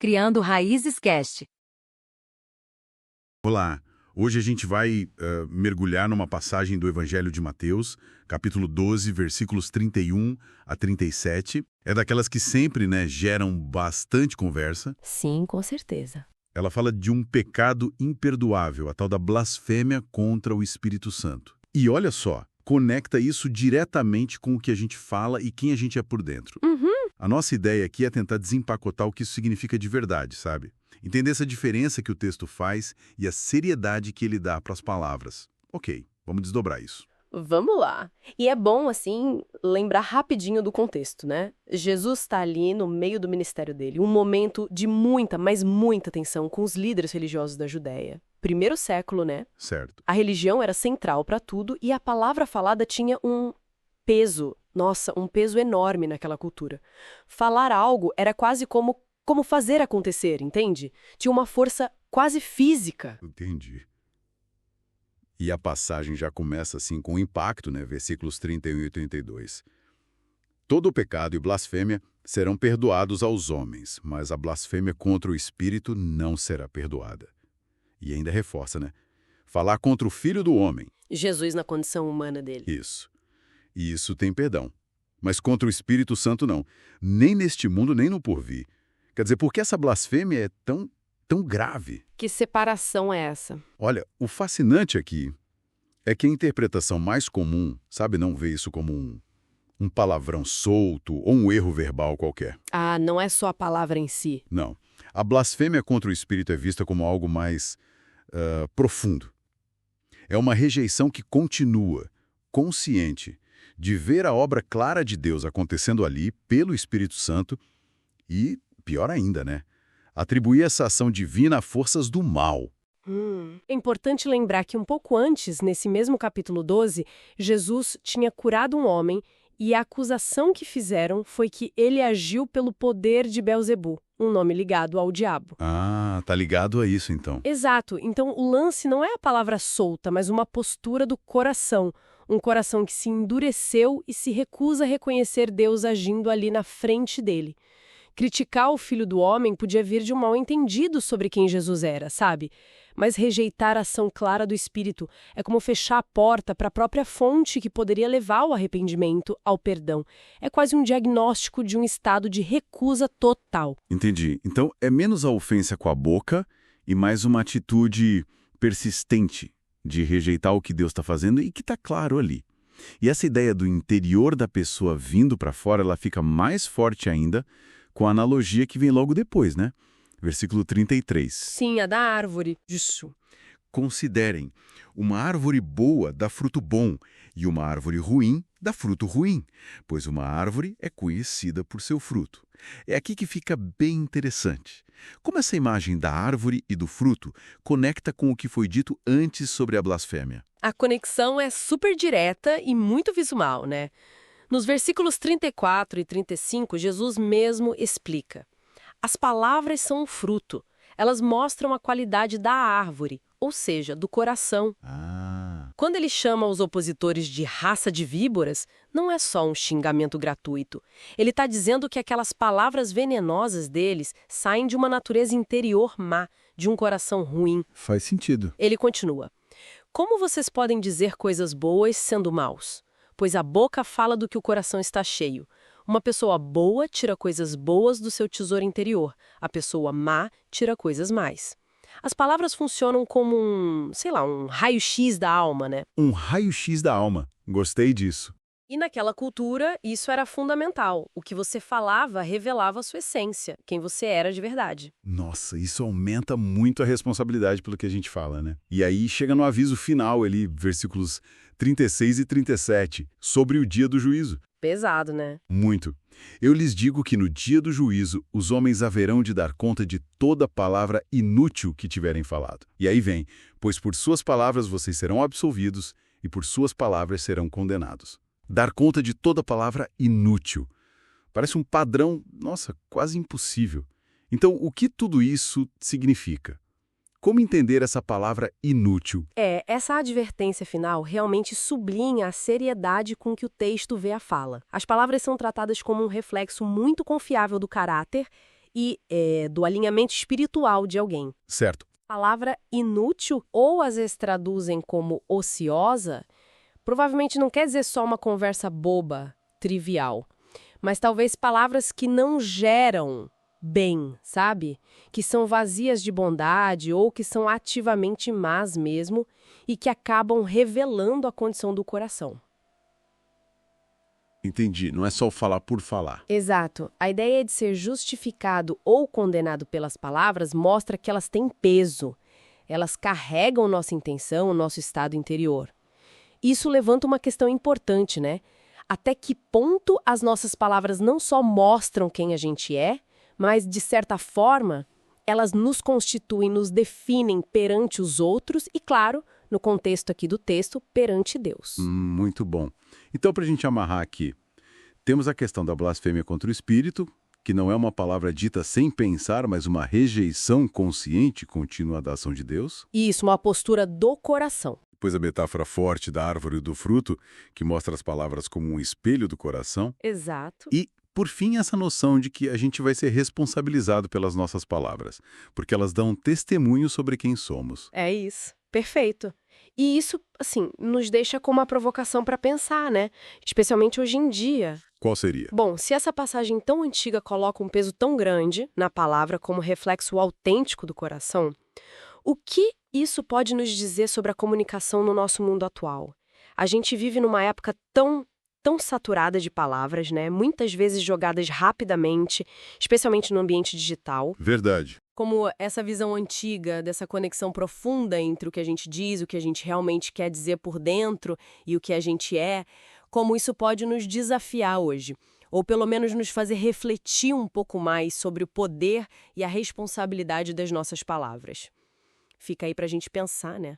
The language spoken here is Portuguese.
Criando Raízes Cast. Olá, hoje a gente vai mergulhar numa passagem do Evangelho de Mateus, capítulo 12, versículos 31 a 37. É daquelas que sempre, geram bastante conversa. Sim, com certeza. Ela fala de um pecado imperdoável, a tal da blasfêmia contra o Espírito Santo. E olha só, conecta isso diretamente com o que a gente fala e quem a gente é por dentro. A nossa ideia aqui é tentar desempacotar o que isso significa de verdade, sabe? Entender essa diferença que o texto faz e a seriedade que ele dá para as palavras. Ok, vamos desdobrar isso. Vamos lá. E é bom, assim, lembrar rapidinho do contexto, né? Jesus está ali no meio do ministério dele, um momento de muita, mas muita tensão com os líderes religiosos da Judéia. Primeiro século, né? Certo. A religião era central para tudo e a palavra falada tinha um peso, um peso enorme naquela cultura. Falar algo era quase como fazer acontecer, entende? Tinha uma força quase física. Entendi. E a passagem já começa assim com impacto, Versículos 31 e 32. Todo o pecado e blasfêmia serão perdoados aos homens, mas a blasfêmia contra o Espírito não será perdoada. E ainda reforça, falar contra o Filho do Homem. Jesus na condição humana dele. Isso. E isso tem perdão. Mas contra o Espírito Santo não. Nem neste mundo, nem no porvir. Quer dizer, por que essa blasfêmia é tão grave? Que separação é essa? Olha, o fascinante aqui é que a interpretação mais comum, não vê isso como um palavrão solto ou um erro verbal qualquer. Ah, não é só a palavra em si. Não. A blasfêmia contra o Espírito é vista como algo mais profundo. É uma rejeição que continua, consciente, de ver a obra clara de Deus acontecendo ali pelo Espírito Santo e, pior ainda, atribuir essa ação divina a forças do mal. É importante lembrar que um pouco antes, nesse mesmo capítulo 12, Jesus tinha curado um homem e a acusação que fizeram foi que ele agiu pelo poder de Belzebu, um nome ligado ao diabo. Ah, tá ligado a isso então. Exato. Então o lance não é a palavra solta, mas uma postura do coração. Um coração que se endureceu e se recusa a reconhecer Deus agindo ali na frente dele. Criticar o Filho do Homem podia vir de um mal-entendido sobre quem Jesus era, sabe? Mas rejeitar a ação clara do Espírito é como fechar a porta para a própria fonte que poderia levar ao arrependimento, ao perdão. É quase um diagnóstico de um estado de recusa total. Entendi. Então é menos a ofensa com a boca e mais uma atitude persistente de rejeitar o que Deus está fazendo e que está claro ali. E essa ideia do interior da pessoa vindo para fora, ela fica mais forte ainda com a analogia que vem logo depois, Versículo 33. Sim, a da árvore. Isso. Considerem, uma árvore boa dá fruto bom e uma árvore ruim dá fruto ruim, pois uma árvore é conhecida por seu fruto. É aqui que fica bem interessante. Como essa imagem da árvore e do fruto conecta com o que foi dito antes sobre a blasfêmia? A conexão é super direta e muito visual, Nos versículos 34 e 35, Jesus mesmo explica. As palavras são um fruto. Elas mostram a qualidade da árvore, ou seja, do coração. Quando ele chama os opositores de raça de víboras, não é só um xingamento gratuito. Ele está dizendo que aquelas palavras venenosas deles saem de uma natureza interior má, de um coração ruim. Faz sentido. Ele continua. Como vocês podem dizer coisas boas sendo maus? Pois a boca fala do que o coração está cheio. Uma pessoa boa tira coisas boas do seu tesouro interior. A pessoa má tira coisas más. As palavras funcionam como um raio-x da alma, Um raio-x da alma. Gostei disso. E naquela cultura, isso era fundamental. O que você falava revelava a sua essência, quem você era de verdade. Nossa, isso aumenta muito a responsabilidade pelo que a gente fala, E aí chega no aviso final ali, versículos 36 e 37, sobre o dia do juízo. Pesado, Muito. Eu lhes digo que no dia do juízo, os homens haverão de dar conta de toda palavra inútil que tiverem falado. E aí vem, pois por suas palavras vocês serão absolvidos e por suas palavras serão condenados. Dar conta de toda palavra inútil. Parece um padrão, quase impossível. Então, o que tudo isso significa? Como entender essa palavra inútil? Essa advertência final realmente sublinha a seriedade com que o texto vê a fala. As palavras são tratadas como um reflexo muito confiável do caráter e do alinhamento espiritual de alguém. Certo. A palavra inútil, ou às vezes traduzem como ociosa, provavelmente não quer dizer só uma conversa boba, trivial, mas talvez palavras que não geram bem, sabe? Que são vazias de bondade ou que são ativamente más mesmo e que acabam revelando a condição do coração. Entendi. Não é só o falar por falar. Exato. A ideia de ser justificado ou condenado pelas palavras mostra que elas têm peso. Elas carregam nossa intenção, o nosso estado interior. Isso levanta uma questão importante, né? Até que ponto as nossas palavras não só mostram quem a gente é, mas, de certa forma, elas nos constituem, nos definem perante os outros e, claro, no contexto aqui do texto, perante Deus. Muito bom. Então, para a gente amarrar aqui, temos a questão da blasfêmia contra o Espírito, que não é uma palavra dita sem pensar, mas uma rejeição consciente e contínua da ação de Deus. Isso, uma postura do coração. Depois a metáfora forte da árvore e do fruto, que mostra as palavras como um espelho do coração. Exato. E, por fim, essa noção de que a gente vai ser responsabilizado pelas nossas palavras, porque elas dão testemunho sobre quem somos. É isso. Perfeito. E isso, assim, nos deixa com uma provocação para pensar, né? Especialmente hoje em dia. Qual seria? Bom, se essa passagem tão antiga coloca um peso tão grande na palavra como reflexo autêntico do coração, o que isso pode nos dizer sobre a comunicação no nosso mundo atual? A gente vive numa época tão saturada de palavras, né? Muitas vezes jogadas rapidamente, especialmente no ambiente digital. Verdade. Como essa visão antiga dessa conexão profunda entre o que a gente diz, o que a gente realmente quer dizer por dentro e o que a gente é, como isso pode nos desafiar hoje, ou pelo menos nos fazer refletir um pouco mais sobre o poder e a responsabilidade das nossas palavras. Fica aí pra gente pensar, né?